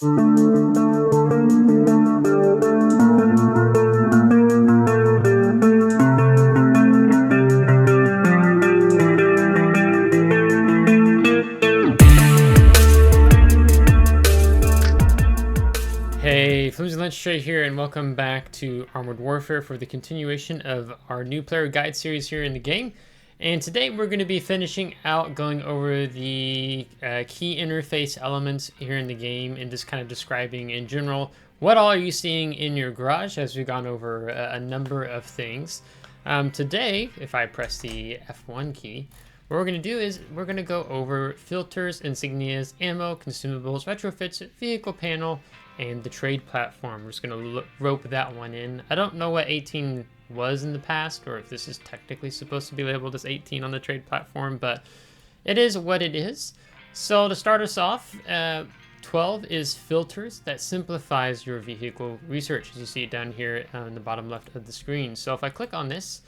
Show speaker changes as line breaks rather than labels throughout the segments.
Hey, FlimsyLunchTray here, and welcome back to Armored Warfare for the continuation of our new player guide series here in the game. And today we're going to be finishing out going over the key interface elements here in the game and just kind of describing in general what all are you seeing in your garage as we've gone over a number of things. Today, if I press the F1 key, what we're going to do is we're going to go over filters, insignias, ammo, consumables, retrofits, vehicle panel, and the trade platform. We're just going to rope that one in. I don't know what 18 was in the past, or if this is technically supposed to be labeled as 18 on the trade platform, but it is what it is. So to start us off, 12 is filters. That simplifies your vehicle research, as you see it down here on the bottom left of the screen. So if I click on this,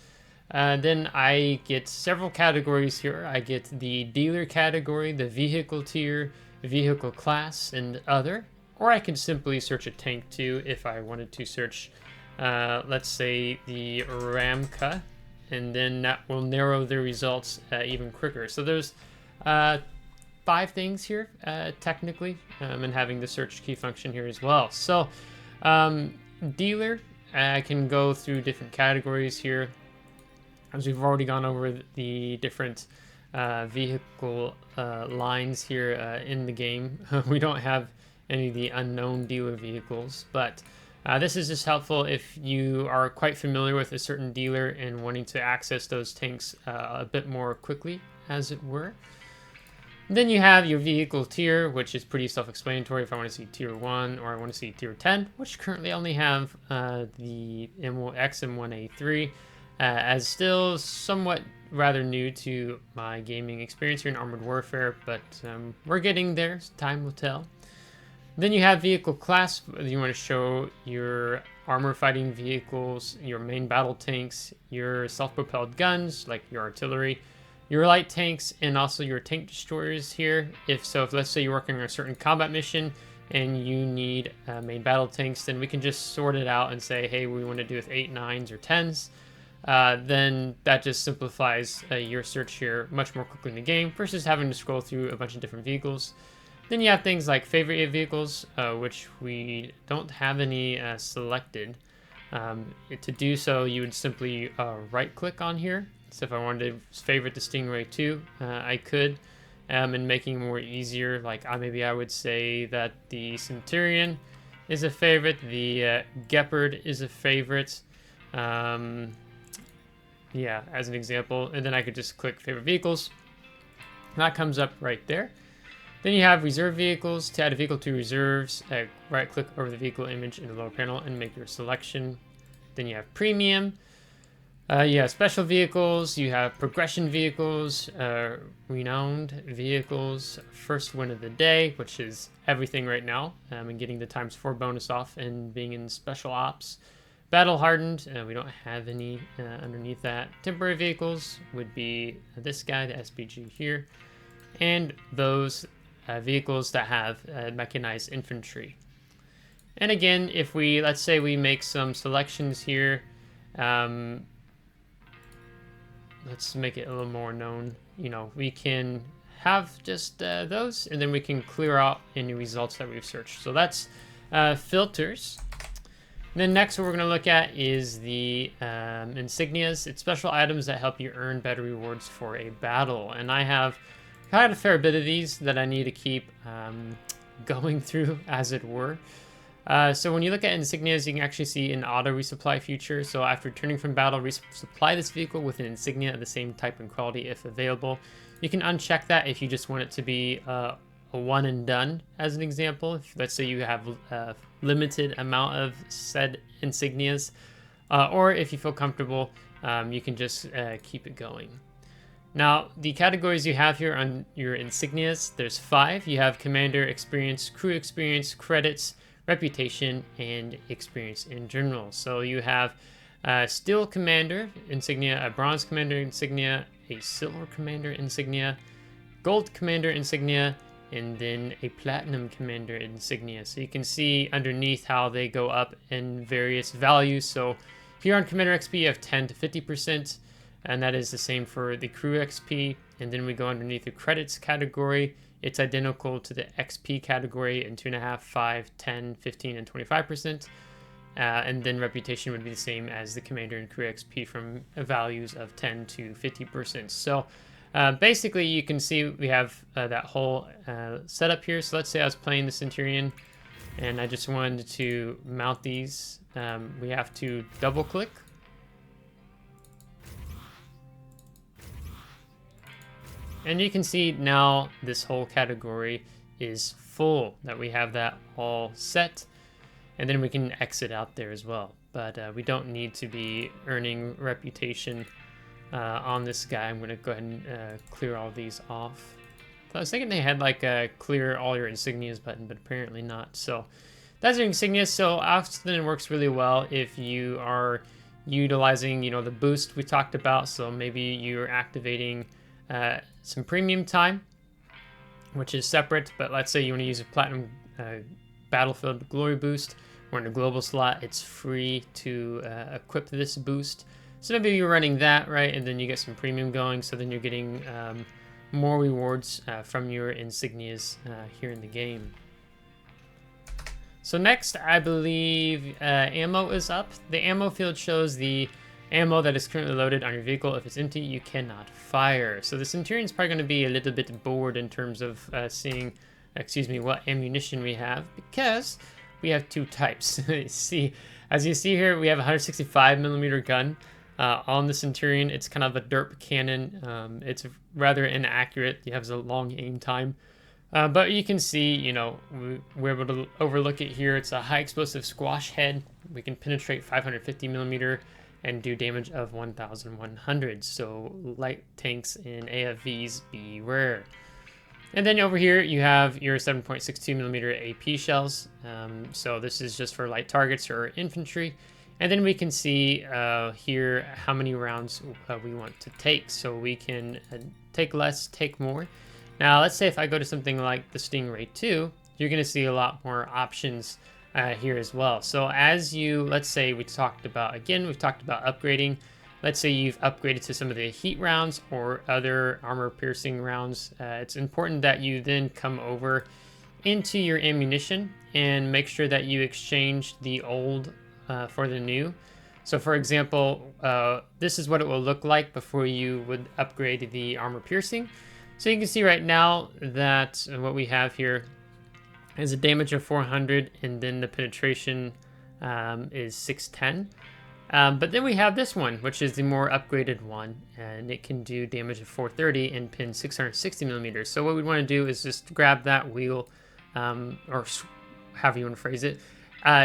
then I get several categories here. I get the dealer category, the vehicle tier, vehicle class, and other. Or I can simply search a tank too if I wanted to search, let's say, the Ramka, and then that will narrow the results even quicker. So there's 5 things here, technically, and having the search key function here as well. So dealer, I can go through different categories here, as we've already gone over the different vehicle lines here in the game. We don't have any of the unknown dealer vehicles, but this is just helpful if you are quite familiar with a certain dealer and wanting to access those tanks a bit more quickly, as it were. Then you have your vehicle tier, which is pretty self-explanatory. If I want to see tier 1 or I want to see tier 10, which currently only have the X1A3, as still somewhat rather new to my gaming experience here in Armored Warfare, but we're getting there. Time will tell. Then you have vehicle class. You want to show your armor fighting vehicles, your main battle tanks, your self-propelled guns like your artillery, your light tanks, and also your tank destroyers here. If let's say you're working on a certain combat mission and you need main battle tanks, then we can just sort it out and say, hey, we want to do with 8, 9s, or 10s. Then that just simplifies your search here much more quickly in the game versus having to scroll through a bunch of different vehicles. Then you have things like favorite vehicles, which we don't have any selected. To do so, you would simply right-click on here. So if I wanted to favorite the Stingray 2, I could. And making it more easier, like maybe I would say that the Centurion is a favorite, the Gepard is a favorite. Yeah, as an example. And then I could just click favorite vehicles. That comes up right there. Then you have reserve vehicles. To add a vehicle to reserves, right-click over the vehicle image in the lower panel and make your selection. Then you have premium. You have special vehicles. You have progression vehicles, renowned vehicles, first win of the day, which is everything right now, and getting the ×4 bonus off and being in special ops. Battle hardened. We don't have any underneath that. Temporary vehicles would be this guy, the SPG here, and those vehicles that have mechanized infantry. And again, if let's say we make some selections here, let's make it a little more known. We can have just those, and then we can clear out any results that we've searched. So that's filters. And then next, what we're going to look at is the insignias. It's special items that help you earn better rewards for a battle, and I have had a fair bit of these that I need to keep going through, as it were. So when you look at insignias, you can actually see an auto resupply feature. So after returning from battle, resupply this vehicle with an insignia of the same type and quality if available. You can uncheck that if you just want it to be a one and done, as an example. If, let's say you have a limited amount of said insignias, or if you feel comfortable, you can just keep it going. Now, the categories you have here on your insignias, there's 5. You have commander experience, crew experience, credits, reputation, and experience in general. So you have steel commander insignia, a bronze commander insignia, a silver commander insignia, gold commander insignia, and then a Platinum Commander Insignia. So you can see underneath how they go up in various values. So here on Commander XP you have 10 to 50%, and that is the same for the Crew XP. And then we go underneath the Credits category. It's identical to the XP category in 2.5, 5, 10, 15, and 25%. And then Reputation would be the same as the Commander and Crew XP from values of 10 to 50%. So basically you can see we have that whole setup here. So let's say I was playing the Centurion and I just wanted to mount these. We have to double click. And you can see now this whole category is full, that we have that all set. And then we can exit out there as well. But we don't need to be earning reputation on this guy. I'm going to go ahead and clear all these off. So I was thinking they had like a clear all your insignias button, but apparently not. So that's your insignias. So often it works really well if you are utilizing, you know, the boost we talked about. So maybe you're activating some premium time, which is separate, but let's say you want to use a Platinum Battlefield Glory boost, or in a global slot, it's free to equip this boost. So maybe you're running that, right, and then you get some premium going, so then you're getting more rewards from your insignias here in the game. So next, I believe ammo is up. The ammo field shows the ammo that is currently loaded on your vehicle. If it's empty, you cannot fire. So the Centurion is probably going to be a little bit bored in terms of seeing, what ammunition we have, because we have two types. As you see here, we have a 165mm gun on the Centurion. It's kind of a derp cannon. It's rather inaccurate. It has a long aim time. But you can see, you know, we're able to overlook it here. It's a high explosive squash head. We can penetrate 550mm and do damage of 1,100. So light tanks and AFVs beware. And then over here you have your 7.62mm AP shells. So this is just for light targets or infantry. And then we can see here how many rounds we want to take. So we can take less, take more. Now let's say if I go to something like the Stingray 2, you're going to see a lot more options here as well. So as you, let's say we've talked about upgrading. Let's say you've upgraded to some of the heat rounds or other armor piercing rounds. It's important that you then come over into your ammunition and make sure that you exchange the old for the new. So for example, this is what it will look like before you would upgrade the armor piercing. So you can see right now that what we have here is a damage of 400, and then the penetration is 610. But then we have this one, which is the more upgraded one, and it can do damage of 430 and pin 660mm. So what we want to do is just grab that wheel, or however you want to phrase it,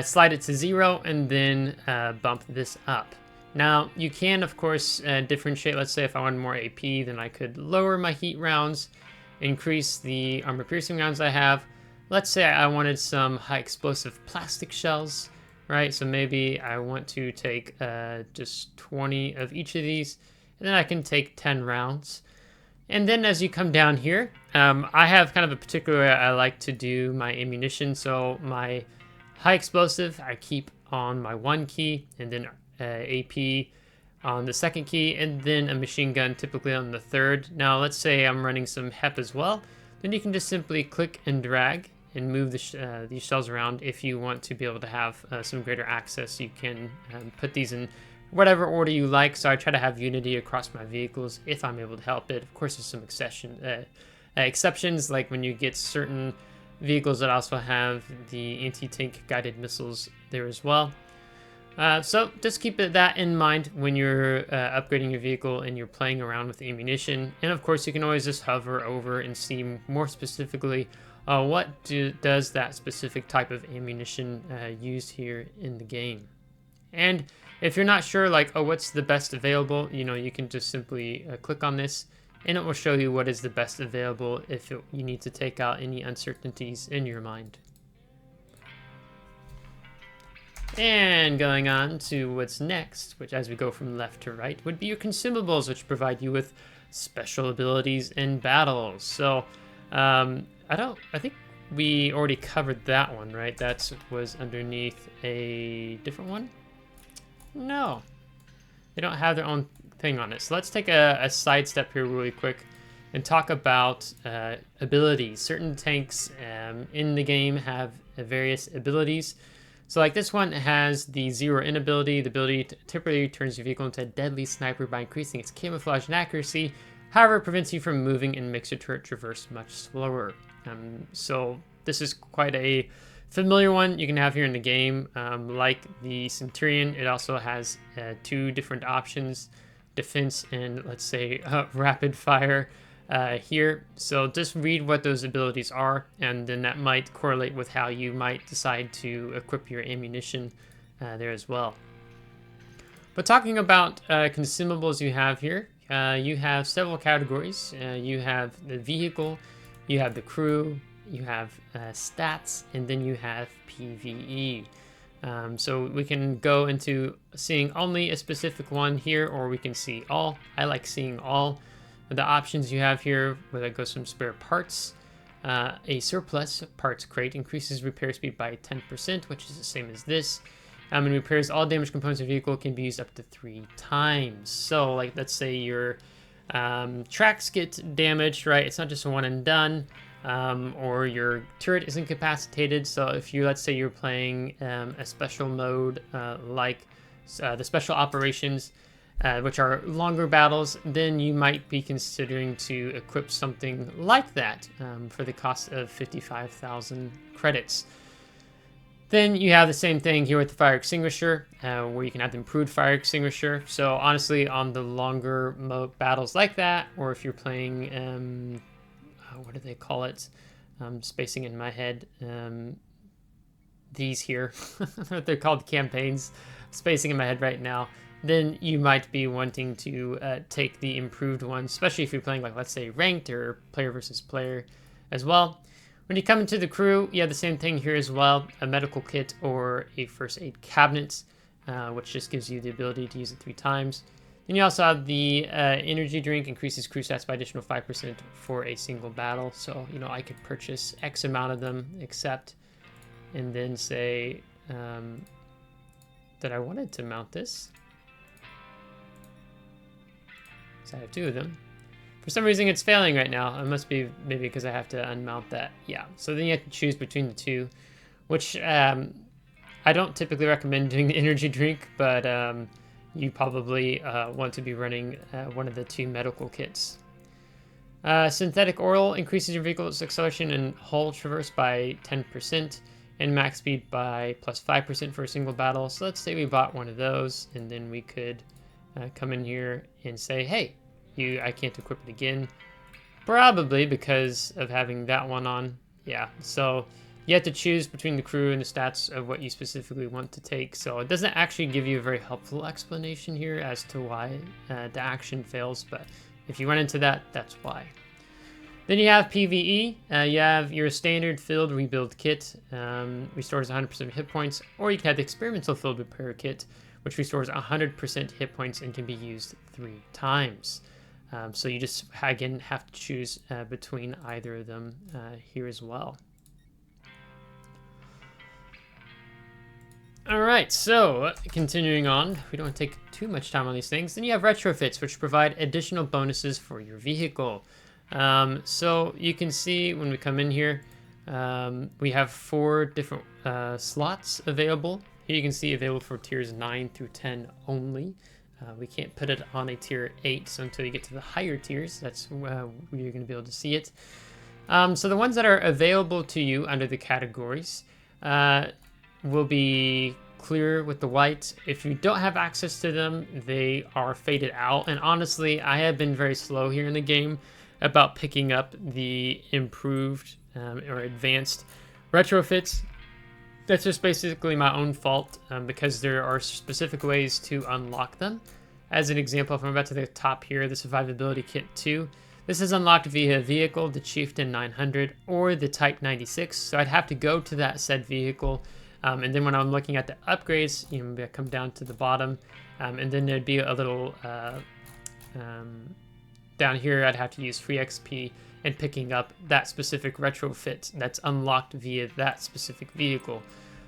slide it to 0, and then bump this up. Now, you can, of course, differentiate. Let's say if I wanted more AP, then I could lower my heat rounds, increase the armor piercing rounds I have. Let's say I wanted some high explosive plastic shells, right? So maybe I want to take just 20 of each of these, and then I can take 10 rounds. And then as you come down here, I have kind of a particular way I like to do my ammunition. So my high explosive, I keep on my 1 key, and then AP on the 2nd key, and then a machine gun typically on the 3rd. Now let's say I'm running some HEP as well, then you can just simply click and drag and move these shells around. If you want to be able to have some greater access, you can put these in whatever order you like. So I try to have unity across my vehicles if I'm able to help it. Of course, there's some exceptions, like when you get certain vehicles that also have the anti-tank guided missiles there as well. So just keep that in mind when you're upgrading your vehicle and you're playing around with the ammunition. And of course, you can always just hover over and see more specifically what does that specific type of ammunition use here in the game. And if you're not sure, like, oh, what's the best available, you know, you can just simply click on this and it will show you what is the best available if you need to take out any uncertainties in your mind. And going on to what's next, which as we go from left to right, would be your consumables, which provide you with special abilities in battles. So I think we already covered that one, right? That was underneath a different one. No, they don't have their own thing on it. So let's take a sidestep here really quick and talk about abilities. Certain tanks in the game have various abilities. So like this one has the zero in ability. The ability temporarily turns your vehicle into a deadly sniper by increasing its camouflage and accuracy. However, it prevents you from moving and makes your turret traverse much slower. So this is quite a familiar one you can have here in the game. Like the Centurion, it also has two different options, defense and let's say rapid fire here. So just read what those abilities are, and then that might correlate with how you might decide to equip your ammunition there as well. But talking about consumables you have here, you have several categories. You have the vehicle, you have the crew, you have stats, and then you have PvE. So we can go into seeing only a specific one here, or we can see all. I like seeing all. The options you have here, where that goes from spare parts. A surplus parts crate increases repair speed by 10%, which is the same as this. And repairs all damaged components of the vehicle can be used up to 3 times. So like, let's say your tracks get damaged, right? It's not just a one and done. Or your turret is incapacitated. So if you, let's say you're playing a special mode like the special operations, which are longer battles, then you might be considering to equip something like that for the cost of 55,000 credits. Then you have the same thing here with the fire extinguisher, where you can have the improved fire extinguisher. So honestly, on the longer mode battles like that, or if you're playing, what do they call it? Spacing in my head. These here, they're called campaigns. Spacing in my head right now. Then you might be wanting to take the improved one, especially if you're playing, like, let's say ranked or player versus player as well. When you come into the crew, you have the same thing here as well, a medical kit or a first aid cabinet, which just gives you the ability to use it 3 times. Then you also have the energy drink, increases crew stats by additional 5% for a single battle. So, you know, I could purchase X amount of them, accept, and then say that I wanted to mount this. So I have 2 of them. For some reason it's failing right now. It must be maybe because I have to unmount that. Yeah, so then you have to choose between the 2, which I don't typically recommend doing the energy drink, but you probably want to be running one of the 2 medical kits. Synthetic oil increases your vehicle's acceleration and hull traverse by 10% and max speed by plus 5% for a single battle. So let's say we bought one of those, and then we could come in here and say, hey, I can't equip it again. Probably because of having that one on. Yeah, so you have to choose between the crew and the stats of what you specifically want to take. So it doesn't actually give you a very helpful explanation here as to why the action fails, but if you run into that, that's why. Then you have PvE. You have your standard field rebuild kit, restores 100% of hit points, or you can have the experimental field repair kit, which restores 100% hit points and can be used 3 times. So you just, again, have to choose between either of them here as well. All right, so continuing on, we don't want to take too much time on these things. Then you have retrofits, which provide additional bonuses for your vehicle. So you can see when we come in here, we have 4 different slots available. Here you can see available for tiers 9 through 10 only. We can't put it on a tier 8, so until you get to the higher tiers, that's where you're going to be able to see it. So the ones that are available to you under the categories will be clear with the white. If you don't have access to them, they are faded out. And honestly, I have been very slow here in the game about picking up the improved or advanced retrofits. That's just basically my own fault because there are specific ways to unlock them. As an example, if I'm about to the top here, the Survivability Kit 2, this is unlocked via vehicle, the Chieftain 900, or the Type 96. So I'd have to go to that said vehicle. And then when I'm looking at the upgrades, you know, maybe I come down to the bottom, and then there'd be a little down here. I'd have to use free XP and picking up that specific retrofit that's unlocked via that specific vehicle.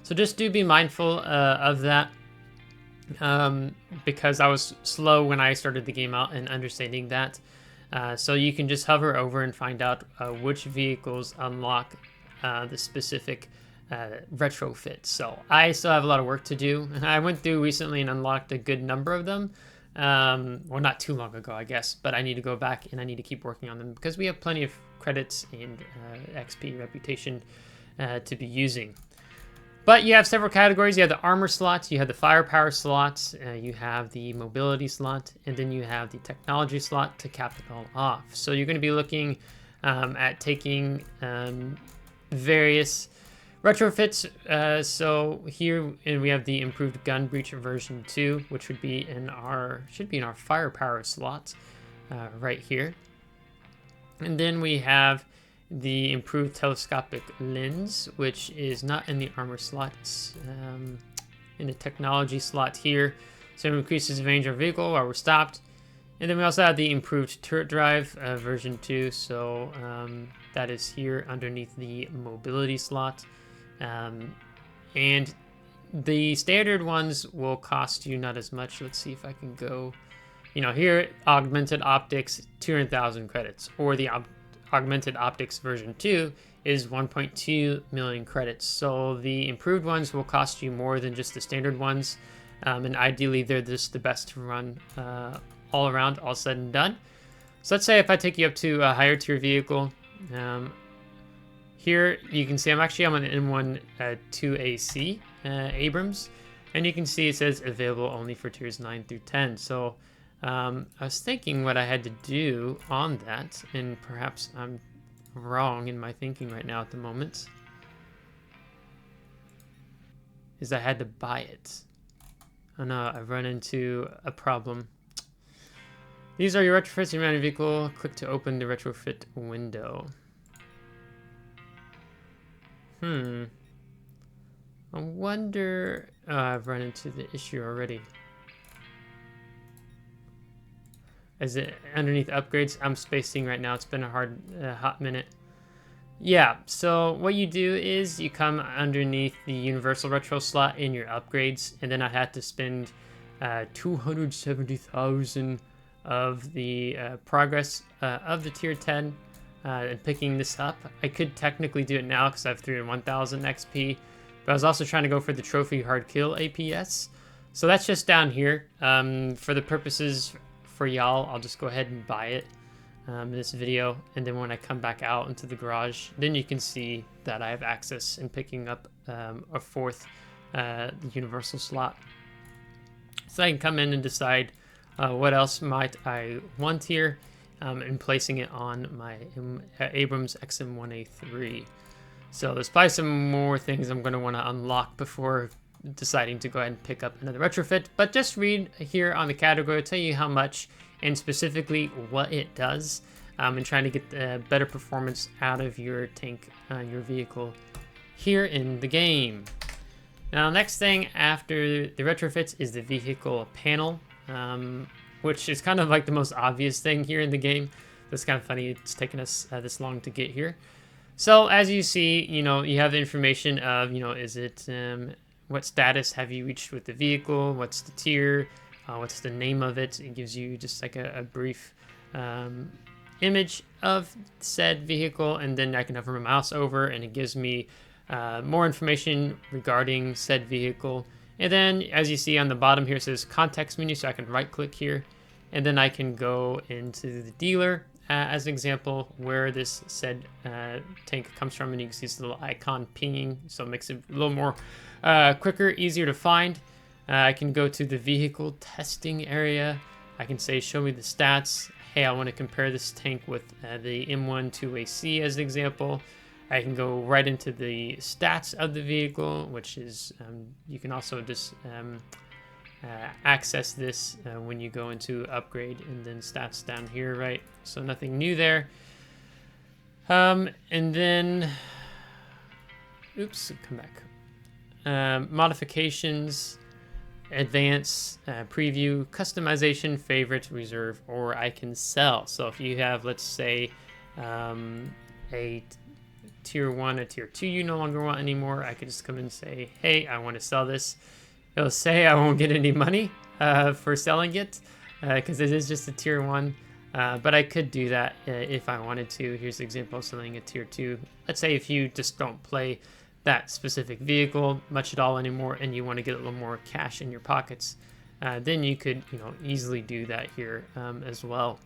So just do be mindful of that, because I was slow when I started the game out in understanding that. So you can just hover over and find out which vehicles unlock the specific retrofit. So I still have a lot of work to do. I went through recently and unlocked a good number of them. Well, not too long ago, I guess, but I need to go back and I need to keep working on them because we have plenty of credits and XP reputation to be using. But you have several categories. You have the armor slots, you have the firepower slots, you have the mobility slot, and then you have the technology slot to cap it all off. So you're going to be looking at taking various retrofits. So here and we have the improved gun breach version 2, which would be in our firepower slot right here. And then we have the improved telescopic lens, which is not in the armor slot, it's in the technology slot here. So it increases the range of vehicle while we're stopped. And then we also have the improved turret drive version 2. So that is here underneath the mobility slot. And the standard ones will cost you not as much. Let's see if I can go, here, augmented optics, 200,000 credits, or the augmented optics version 2 is 1.2 million credits. So the improved ones will cost you more than just the standard ones. And ideally they're just the best to run all around, all said and done. So let's say if I take you up to a higher tier vehicle, here you can see I'm on an M1 2AC Abrams, and you can see it says available only for tiers 9 through 10. So I was thinking what I had to do on that, and perhaps I'm wrong in my thinking right now at the moment, is I had to buy it. Oh no, I've run into a problem. These are your retrofits in your vehicle. Click to open the retrofit window. I wonder... I've run into the issue already. Is it underneath upgrades? I'm spacing right now. It's been a hot minute. Yeah, so what you do is you come underneath the universal retro slot in your upgrades, and then I had to spend 270,000 of the progress of the tier 10 and picking this up. I could technically do it now because I have 301,000 XP, but I was also trying to go for the trophy hard kill APS. So that's just down here. For the purposes for y'all, I'll just go ahead and buy it in this video, and then when I come back out into the garage, then you can see that I have access in picking up a fourth universal slot. So I can come in and decide what else might I want here, and placing it on my Abrams XM1A3. So there's probably some more things I'm going to want to unlock before deciding to go ahead and pick up another retrofit, but just read here on the category, it'll tell you how much and specifically what it does, and trying to get better performance out of your tank, your vehicle here in the game. Now, next thing after the retrofits is the vehicle panel, which is kind of like the most obvious thing here in the game. It's kind of funny it's taken us this long to get here. So as you see, you have the information of, is it, what status have you reached with the vehicle, what's the tier, what's the name of it. It gives you just like a brief image of said vehicle, and then I can hover my mouse over and it gives me more information regarding said vehicle. And then as you see on the bottom here, it says context menu, so I can right click here, and then I can go into the dealer as an example where this said tank comes from, and you can see this little icon pinging, so it makes it a little more quicker, easier to find. I can go to the vehicle testing area. I can say show me the stats. Hey, I want to compare this tank with the M1 2AC as an example. I can go right into the stats of the vehicle, which is you can also just access this when you go into upgrade, and then stats down here, right? So nothing new there. And then, oops, come back. Modifications, advance, preview, customization, favorite, reserve, or I can sell. So if you have, let's say, a tier 1, a tier 2 you no longer want anymore, I could just come in and say, hey, I want to sell this. It'll say I won't get any money for selling it because it is just a tier 1. But I could do that if I wanted to. Here's an example of selling a tier 2. Let's say if you just don't play that specific vehicle much at all anymore and you want to get a little more cash in your pockets, then you could easily do that here as well.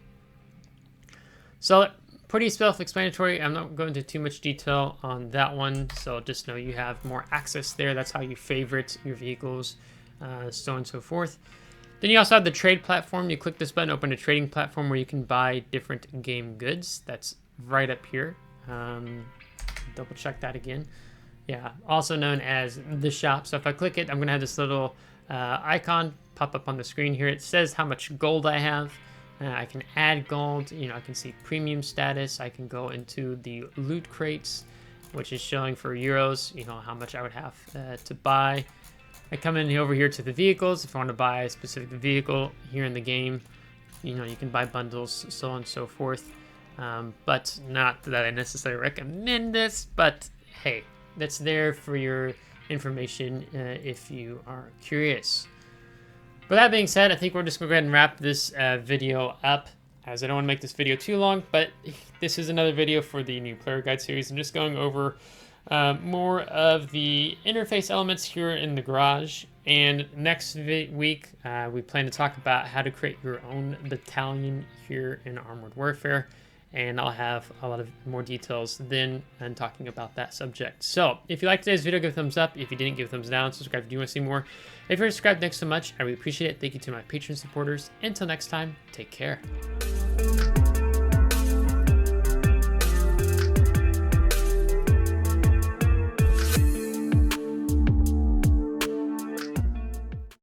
So pretty self-explanatory. I'm not going into too much detail on that one, so just know you have more access there. That's how you favorite your vehicles, so on and so forth. Then you also have the trade platform. You click this button, open a trading platform where you can buy different game goods. That's right up here. Double check that again. Yeah, also known as the shop. So if I click it, I'm gonna have this little icon pop up on the screen here. It says how much gold I have. I can add gold, I can see premium status. I can go into the loot crates, which is showing for euros, how much I would have to buy. I come in over here to the vehicles. If I want to buy a specific vehicle here in the game, you can buy bundles, so on and so forth. But not that I necessarily recommend this, but hey, that's there for your information if you are curious. With that being said, I think we're just going to go ahead and wrap this video up, as I don't want to make this video too long, but this is another video for the new player guide series. I'm just going over more of the interface elements here in the garage. And next week, we plan to talk about how to create your own battalion here in Armored Warfare. And I'll have a lot of more details then and talking about that subject. So if you liked today's video, give a thumbs up. If you didn't, give a thumbs down. Subscribe if you want to see more. If you're subscribed, thanks so much. I really appreciate it. Thank you to my Patreon supporters. Until next time, take care.